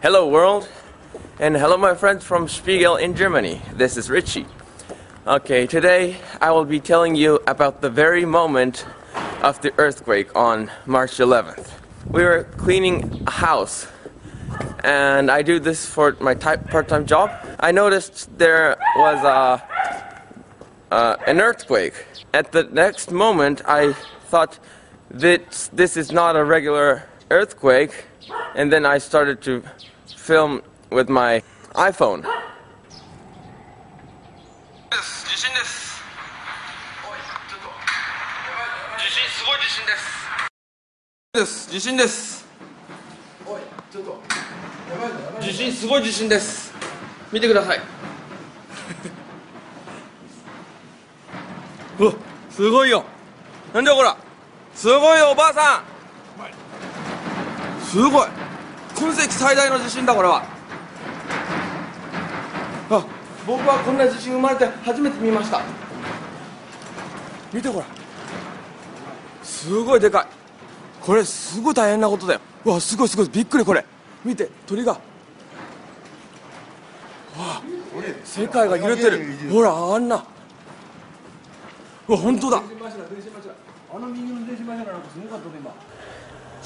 Hello world, and hello my friends from Spiegel in Germany. This is Richie. Okay, today I will be telling you about the very moment of the earthquake on March 11th. We were cleaning a house, and I do this for my part-time job. I noticed there was an earthquake. At the next moment I thought that this is not a regular earthquake, and then I started to film with my iPhone.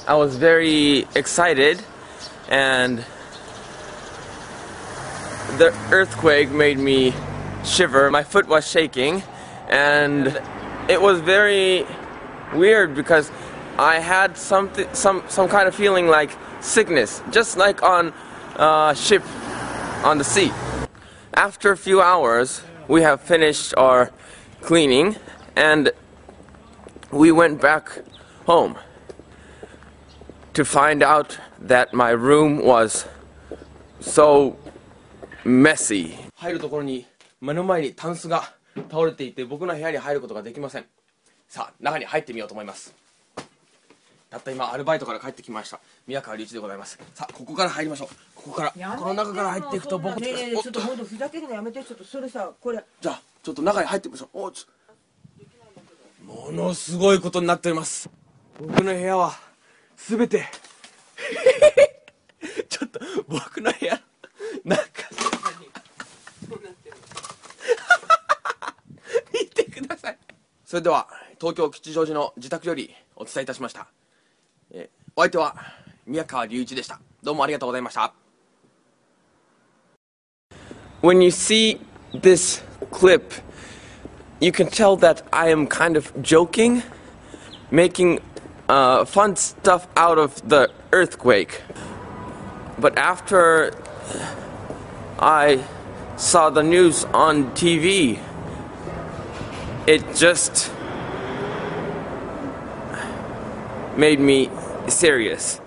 I was very excited, and the earthquake made me shiver. My foot was shaking, and it was very weird because I had some kind of feeling like sickness, just like on a ship on the sea. After a few hours, we have finished our cleaning, and we went back home to find out that my room was so messy. 入るところに目の前にタンスが倒れていて、僕の部屋に入ることができません。さあ、中に入ってみようと思います。たった今アルバイトから帰ってきました宮川隆一でございます。さあ、ここから入りましょう。ここからこの中から入っていくと僕ちょっとほんとふざけるのやめて。ちょっとそれさ、これじゃあちょっと中に入ってみましょう。ものすごいことになっております。僕の部屋はすべてちょっと僕の部屋なんか見てください。それでは東京吉祥寺の自宅よりお伝えいたしました。お相手は宮川隆一でした。どうもありがとうございました。When you see this clip, you can tell that I am kind of joking, making fun stuff out of the earthquake. But after I saw the news on TV, it just made me serious.